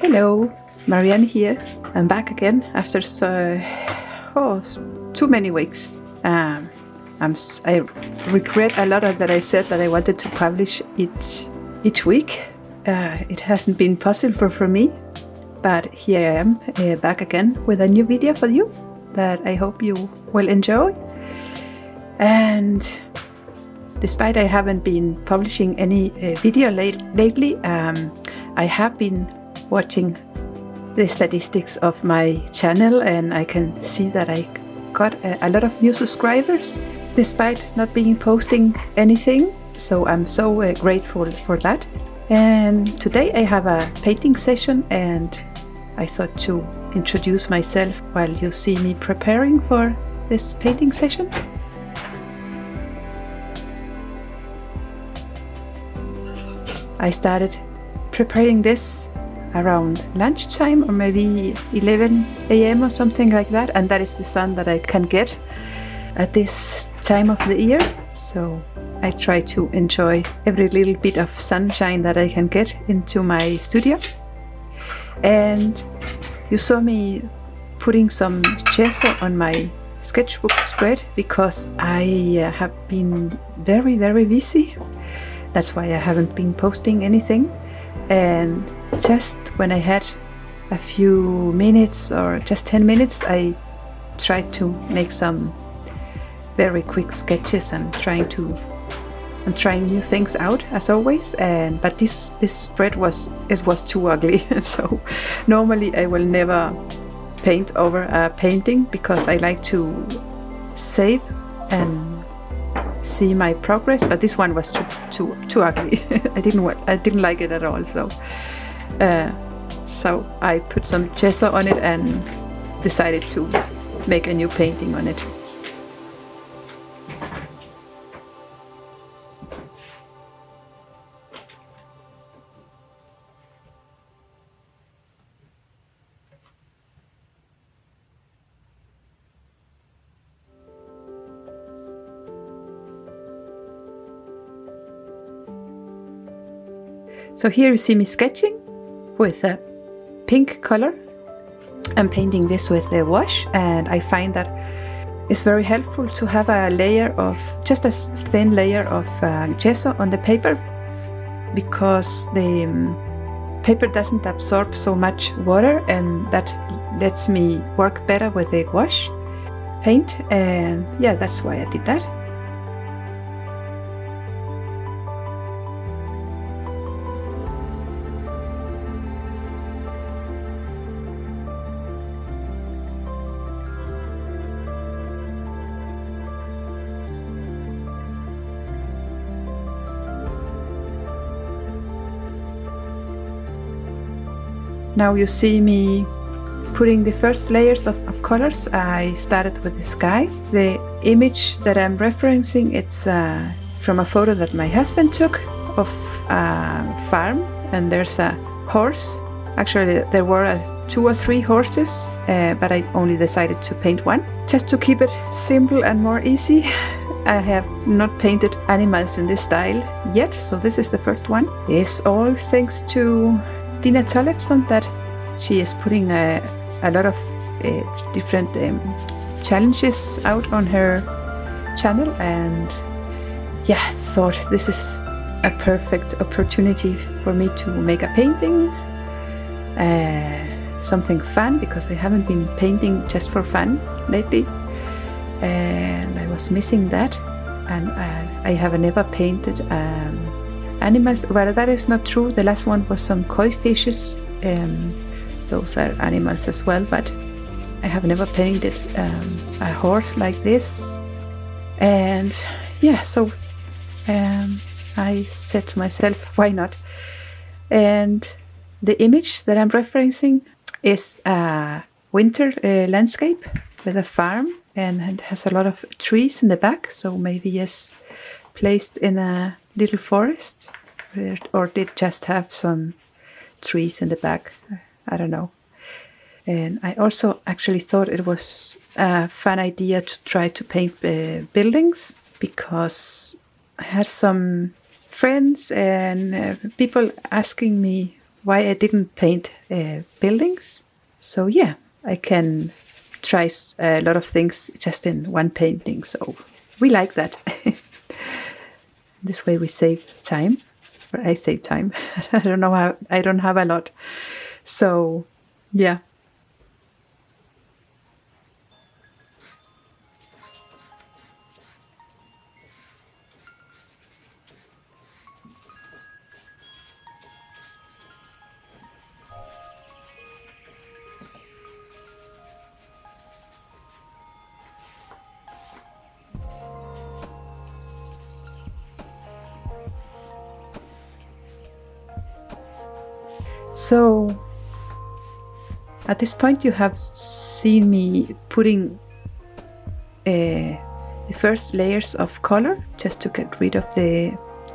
Hello, Marianne here. I'm back again after too many weeks. I regret a lot of that I said that I wanted to publish it each week. It hasn't been possible for me, but here I am back again with a new video for you that I hope you will enjoy. And despite I haven't been publishing any video lately, I have been watching the statistics of my channel, and I can see that I got a lot of new subscribers despite not being posting anything, so I'm so grateful for that. And today I have a painting session, and I thought to introduce myself while you see me preparing for this painting session. I started preparing this around lunchtime, or maybe 11 a.m. or something like that, and that is the sun that I can get at this time of the year. So I try to enjoy every little bit of sunshine that I can get into my studio. And you saw me putting some gesso on my sketchbook spread because I have been very busy. That's why I haven't been posting anything. And just when I had a few minutes, or just 10 minutes, I tried to make some very quick sketches and trying new things out as always. But this spread was too ugly. So normally I will never paint over a painting because I like to save and see my progress, but this one was too ugly. I didn't like it at all. So I put some gesso on it and decided to make a new painting on it. So here you see me sketching with a pink color. I'm painting this with a wash, and I find that it's very helpful to have a layer of, just a thin layer of gesso on the paper, because the paper doesn't absorb so much water, and that lets me work better with the wash paint. And yeah, that's why I did that. Now you see me putting the first layers of colors. I started with the sky. The image that I'm referencing, it's from a photo that my husband took of a farm, and there's a horse. Actually, there were 2 or 3 horses, but I only decided to paint one, just to keep it simple and more easy. I have not painted animals in this style yet, so this is the first one. It's all thanks to Dina Tollefson, that she is putting a lot of different challenges out on her channel, and yeah, thought this is a perfect opportunity for me to make a painting, something fun, because I haven't been painting just for fun lately, and I was missing that. And I have never painted animals. Well, that is not true. The last one was some koi fishes. Those are animals as well, but I have never painted a horse like this. And yeah, so I said to myself, why not? And the image that I'm referencing is a winter landscape with a farm, and it has a lot of trees in the back, so maybe it's placed in a little forest, or did just have some trees in the back, I don't know. And I also actually thought it was a fun idea to try to paint buildings, because I had some friends and people asking me why I didn't paint buildings. So yeah, I can try a lot of things just in one painting. So we like that. This way we save time. Or I save time. I don't know how. I don't have a lot. So yeah. So at this point you have seen me putting the first layers of color just to get rid of the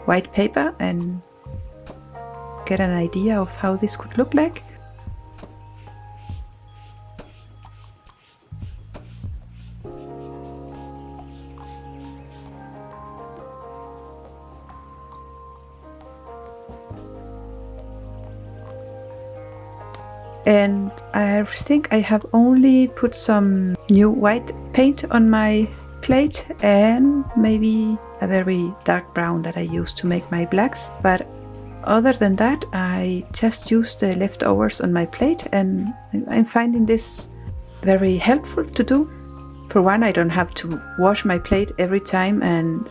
white paper and get an idea of how this could look like. And I think I have only put some new white paint on my plate and maybe a very dark brown that I use to make my blacks. But other than that, I just use the leftovers on my plate, and I'm finding this very helpful to do. For one, I don't have to wash my plate every time and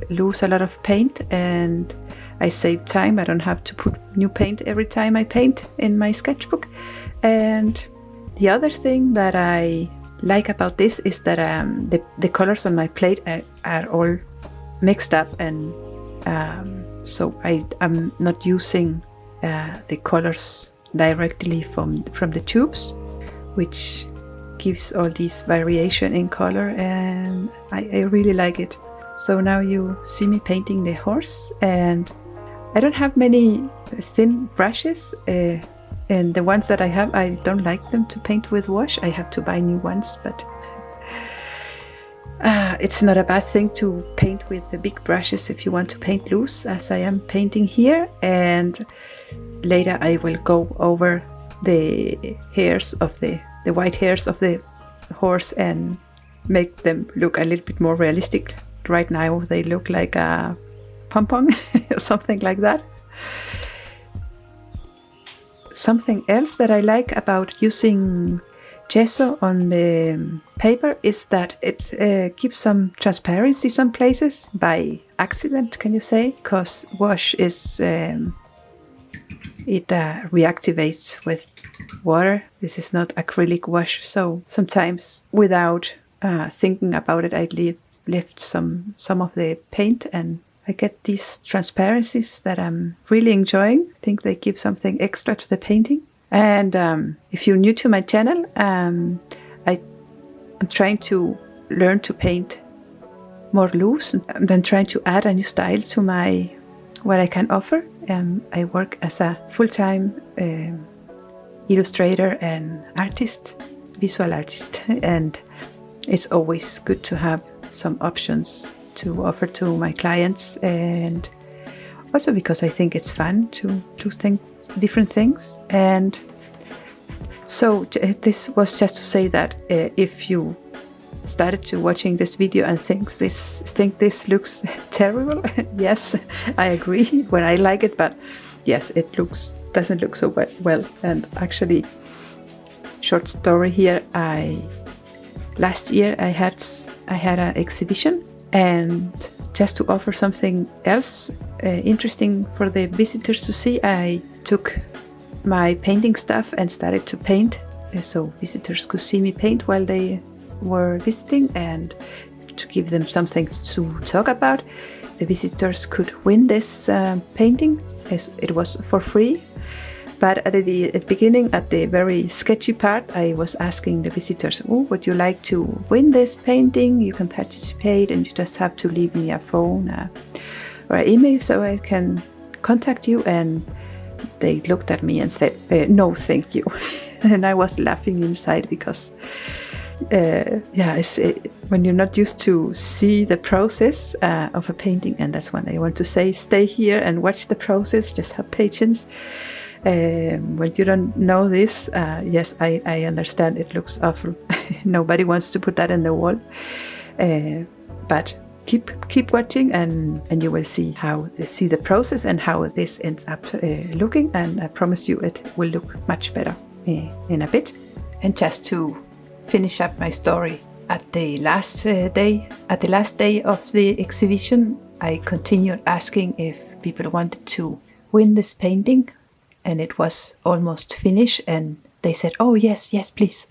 lose a lot of paint, and I save time. I don't have to put new paint every time I paint in my sketchbook. And the other thing that I like about this is that the colors on my plate are all mixed up, and so I'm not using the colors directly from the tubes, which gives all this variation in color, and I really like it. So now you see me painting the horse, and I don't have many thin brushes, and the ones that I have, I don't like them to paint with wash. I have to buy new ones, but it's not a bad thing to paint with the big brushes if you want to paint loose, as I am painting here. And later I will go over the hairs of the white hairs of the horse and make them look a little bit more realistic. Right now they look like a pom-pom or something like that. Something else that I like about using gesso on the paper is that it gives some transparency some places by accident, can you say? Because wash is it reactivates with water. This is not acrylic wash, so sometimes without thinking about it, I lift some of the paint, and I get these transparencies that I'm really enjoying. I think they give something extra to the painting. And if you're new to my channel, I'm trying to learn to paint more loose, and then trying to add a new style to what I can offer. I work as a full-time illustrator and artist, visual artist, and it's always good to have some options to offer to my clients, and also because I think it's fun to think different things. And so this was just to say that if you started to watching this video and think this looks terrible, yes, I agree when I like it, but yes, it doesn't look so well. And actually, short story here, last year I had an exhibition, and just to offer something else interesting for the visitors to see, I took my painting stuff and started to paint, so visitors could see me paint while they were visiting, and to give them something to talk about. The visitors could win this painting, as it was for free. But at the beginning, at the very sketchy part, I was asking the visitors, would you like to win this painting? You can participate, and you just have to leave me a phone or an email so I can contact you. And they looked at me and said, no, thank you. And I was laughing inside because, when you're not used to see the process of a painting, and that's when I want to say, stay here and watch the process, just have patience. When you don't know this, yes, I understand it looks awful. Nobody wants to put that in the wall. But keep watching, and you will see the process and how this ends up looking. And I promise you it will look much better in a bit. And just to finish up my story, at the last day of the exhibition, I continued asking if people wanted to win this painting, and it was almost finished, and they said, "Oh yes, please.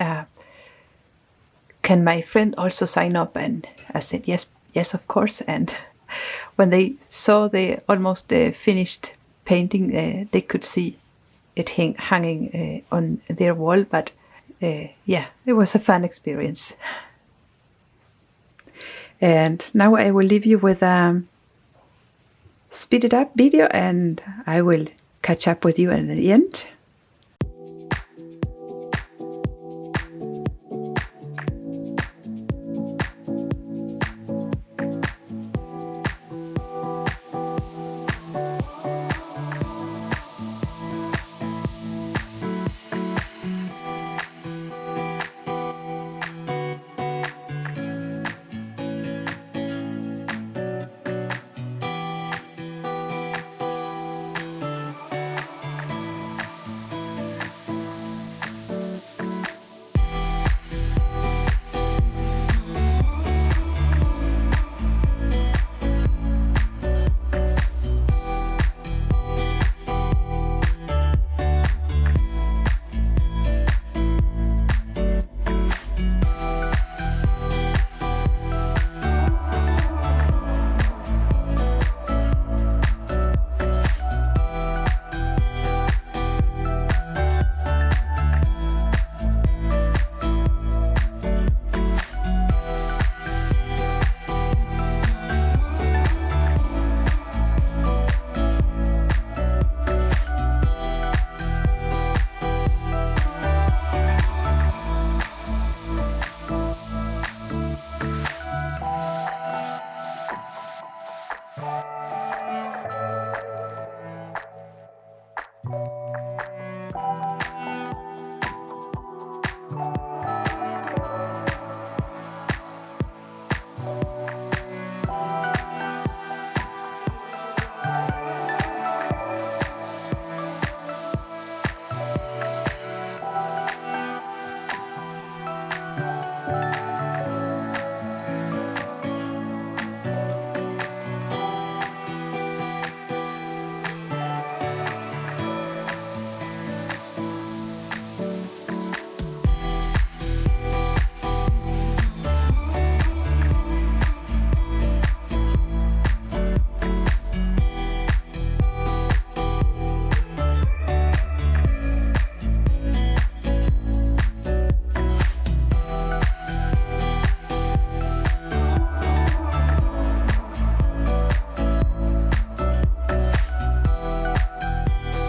Can my friend also sign up?" And I said, yes, of course. And when they saw the almost finished painting, they could see it hanging on their wall. But it was a fun experience. And now I will leave you with a speeded up video, and I will catch up with you at the end.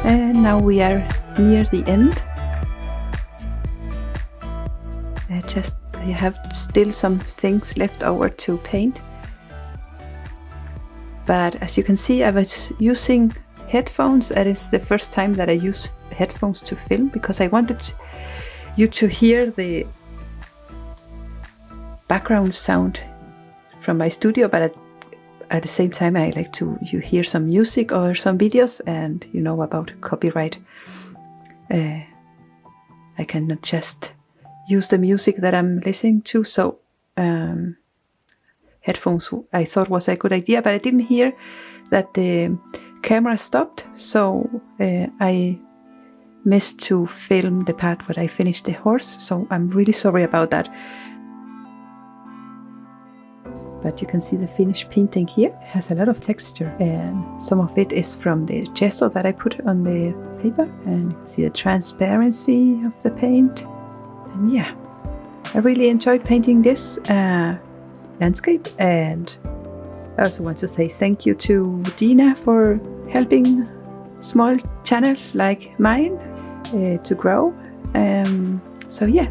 And now we are near the end. I have still some things left over to paint. But as you can see, I was using headphones. That is the first time that I use headphones to film, because I wanted you to hear the background sound from my studio, but at the same time I like you hear some music or some videos, and you know about copyright. I cannot just use the music that I'm listening to, so headphones I thought was a good idea, but I didn't hear that the camera stopped, so I missed to film the part where I finished the horse, so I'm really sorry about that. But you can see the finished painting here. It has a lot of texture, and some of it is from the gesso that I put on the paper, and you can see the transparency of the paint. And yeah, I really enjoyed painting this landscape, and I also want to say thank you to Dina for helping small channels like mine to grow. So yeah,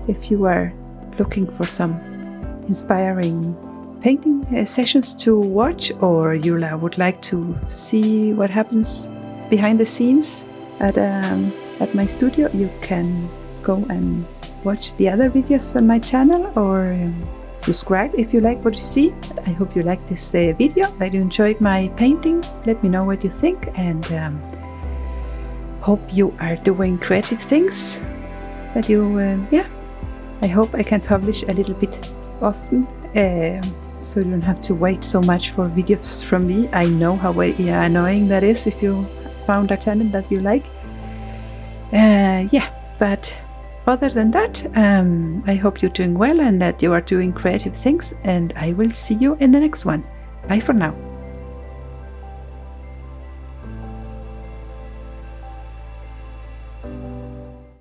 if you are looking for some inspiring painting sessions to watch, or you would like to see what happens behind the scenes, at my studio. You can go and watch the other videos on my channel, or subscribe if you like what you see. I hope you like this video, that you enjoyed my painting. Let me know what you think, and hope you are doing creative things, that you I hope I can publish a little bit often, so you don't have to wait so much for videos from me. I know how annoying that is if you found a channel that you like. But other than that, I hope you're doing well and that you are doing creative things, and I will see you in the next one. Bye for now.